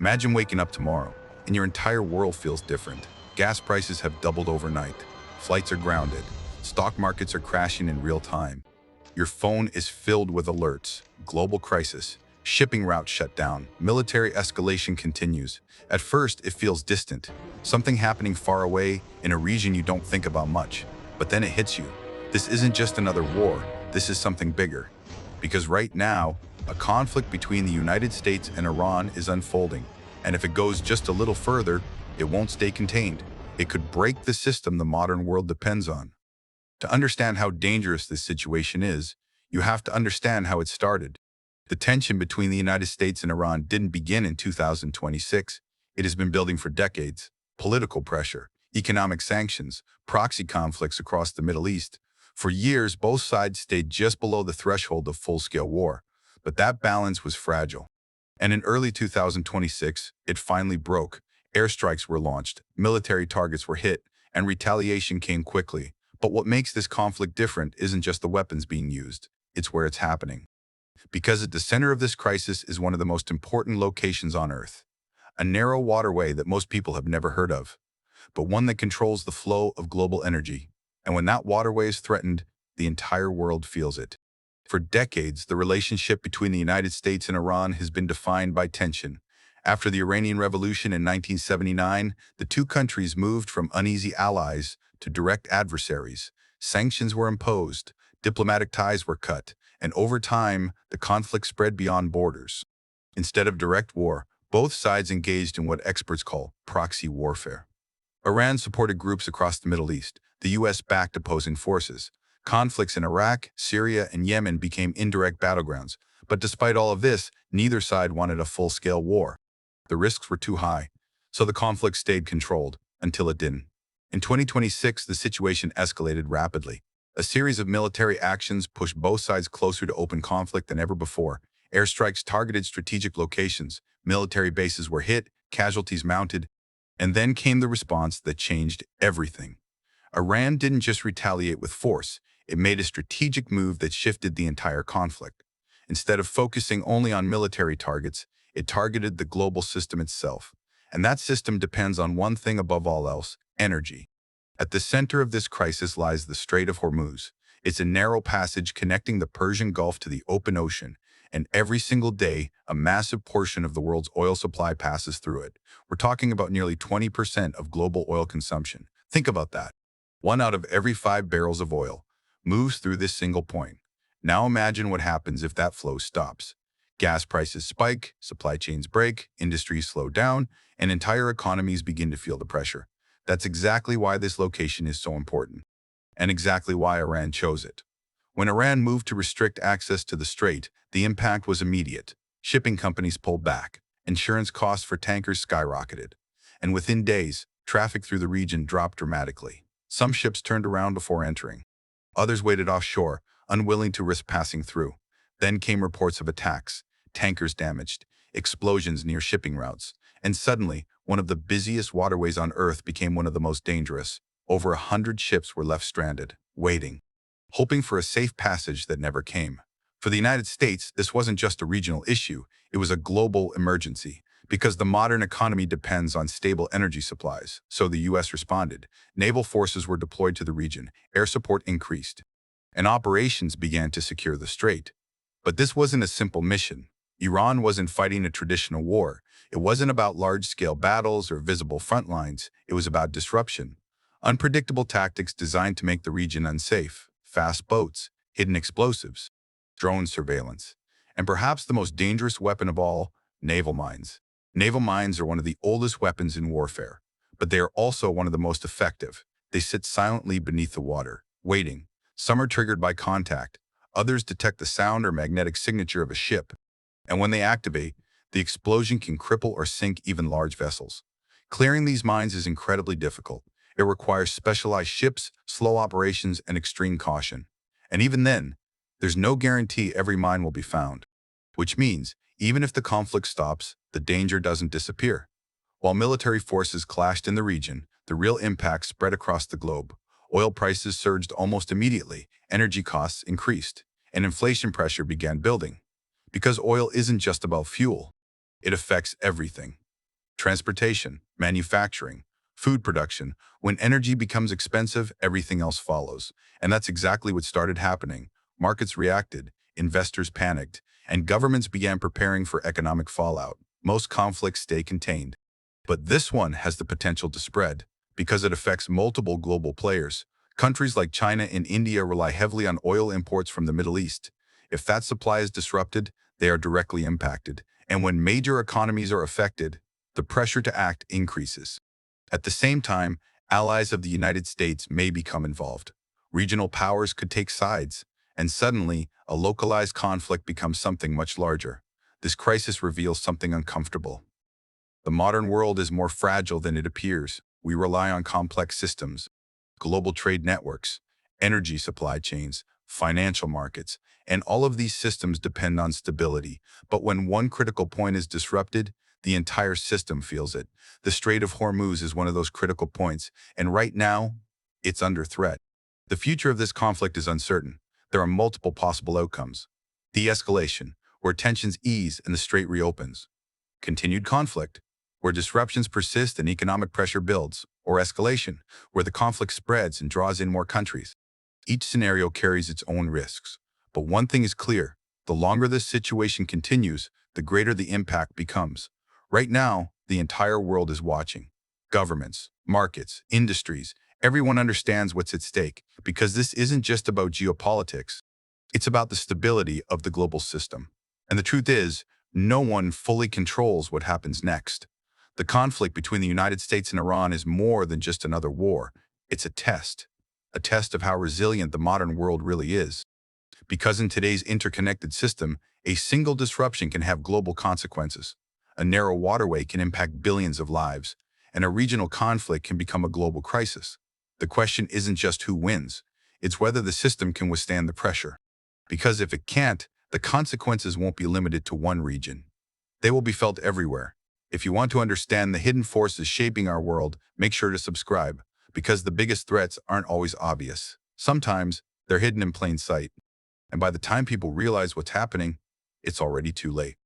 Imagine waking up tomorrow and your entire world feels different. Gas prices have doubled overnight. Flights are grounded. Stock markets are crashing in real time. Your phone is filled with alerts. Global crisis. Shipping routes shut down. Military escalation continues. At first, it feels distant. Something happening far away in a region you don't think about much. But then it hits you. This isn't just another war. This is something bigger. Because right now, a conflict between the United States and Iran is unfolding. And if it goes just a little further, it won't stay contained. It could break the system the modern world depends on. To understand how dangerous this situation is, you have to understand how it started. The tension between the United States and Iran didn't begin in 2026. It has been building for decades. Political pressure, economic sanctions, proxy conflicts across the Middle East. For years, both sides stayed just below the threshold of full-scale war. But that balance was fragile. And in early 2026, it finally broke. Airstrikes were launched, military targets were hit, and retaliation came quickly. But what makes this conflict different isn't just the weapons being used, it's where it's happening. Because at the center of this crisis is one of the most important locations on Earth. A narrow waterway that most people have never heard of, but one that controls the flow of global energy. And when that waterway is threatened, the entire world feels it. For decades, the relationship between the United States and Iran has been defined by tension. After the Iranian Revolution in 1979, the two countries moved from uneasy allies to direct adversaries. Sanctions were imposed, diplomatic ties were cut, and over time, the conflict spread beyond borders. Instead of direct war, both sides engaged in what experts call proxy warfare. Iran supported groups across the Middle East. The U.S. backed opposing forces. Conflicts in Iraq, Syria, and Yemen became indirect battlegrounds. But despite all of this, neither side wanted a full-scale war. The risks were too high, so the conflict stayed controlled, until it didn't. In 2026, the situation escalated rapidly. A series of military actions pushed both sides closer to open conflict than ever before. Airstrikes targeted strategic locations, military bases were hit, casualties mounted, and then came the response that changed everything. Iran didn't just retaliate with force, it made a strategic move that shifted the entire conflict. Instead of focusing only on military targets, it targeted the global system itself. And that system depends on one thing above all else: energy. At the center of this crisis lies the Strait of Hormuz. It's a narrow passage connecting the Persian Gulf to the open ocean, and every single day, a massive portion of the world's oil supply passes through it. We're talking about nearly 20% of global oil consumption. Think about that. 1 out of every 5 barrels of oil moves through this single point. Now imagine what happens if that flow stops. Gas prices spike, supply chains break, industries slow down, and entire economies begin to feel the pressure. That's exactly why this location is so important, and exactly why Iran chose it. When Iran moved to restrict access to the strait, the impact was immediate. Shipping companies pulled back, insurance costs for tankers skyrocketed, and within days, traffic through the region dropped dramatically. Some ships turned around before entering. Others waited offshore, unwilling to risk passing through. Then came reports of attacks, tankers damaged, explosions near shipping routes, and suddenly, one of the busiest waterways on Earth became one of the most dangerous. Over 100 ships were left stranded, waiting, hoping for a safe passage that never came. For the United States, this wasn't just a regional issue, it was a global emergency. Because the modern economy depends on stable energy supplies, so the U.S. responded. Naval forces were deployed to the region, air support increased, and operations began to secure the strait. But this wasn't a simple mission. Iran wasn't fighting a traditional war. It wasn't about large-scale battles or visible front lines. It was about disruption. Unpredictable tactics designed to make the region unsafe. Fast boats, hidden explosives, drone surveillance, and perhaps the most dangerous weapon of all, naval mines. Naval mines are one of the oldest weapons in warfare, but they are also one of the most effective. They sit silently beneath the water, waiting. Some are triggered by contact. Others detect the sound or magnetic signature of a ship. And when they activate, the explosion can cripple or sink even large vessels. Clearing these mines is incredibly difficult. It requires specialized ships, slow operations, and extreme caution. And even then, there's no guarantee every mine will be found. Which means, even if the conflict stops, the danger doesn't disappear. While military forces clashed in the region, the real impact spread across the globe. Oil prices surged almost immediately, energy costs increased, and inflation pressure began building. Because oil isn't just about fuel, it affects everything. Transportation, manufacturing, food production. When energy becomes expensive, everything else follows. And that's exactly what started happening. Markets reacted, investors panicked, and governments began preparing for economic fallout. Most conflicts stay contained. But this one has the potential to spread because it affects multiple global players. Countries like China and India rely heavily on oil imports from the Middle East. If that supply is disrupted, they are directly impacted. And when major economies are affected, the pressure to act increases. At the same time, allies of the United States may become involved. Regional powers could take sides, and suddenly, a localized conflict becomes something much larger. This crisis reveals something uncomfortable. The modern world is more fragile than it appears. We rely on complex systems, global trade networks, energy supply chains, financial markets, and all of these systems depend on stability. But when one critical point is disrupted, the entire system feels it. The Strait of Hormuz is one of those critical points, and right now, it's under threat. The future of this conflict is uncertain. There are multiple possible outcomes. De-escalation, where tensions ease and the strait reopens. Continued conflict, where disruptions persist and economic pressure builds, or escalation, where the conflict spreads and draws in more countries. Each scenario carries its own risks. But one thing is clear, the longer this situation continues, the greater the impact becomes. Right now, the entire world is watching. Governments, markets, industries, everyone understands what's at stake, because this isn't just about geopolitics. It's about the stability of the global system. And the truth is, no one fully controls what happens next. The conflict between the United States and Iran is more than just another war. It's a test of how resilient the modern world really is. Because in today's interconnected system, a single disruption can have global consequences. A narrow waterway can impact billions of lives, and a regional conflict can become a global crisis. The question isn't just who wins, it's whether the system can withstand the pressure. Because if it can't, the consequences won't be limited to one region. They will be felt everywhere. If you want to understand the hidden forces shaping our world, make sure to subscribe, because the biggest threats aren't always obvious. Sometimes, they're hidden in plain sight. And by the time people realize what's happening, it's already too late.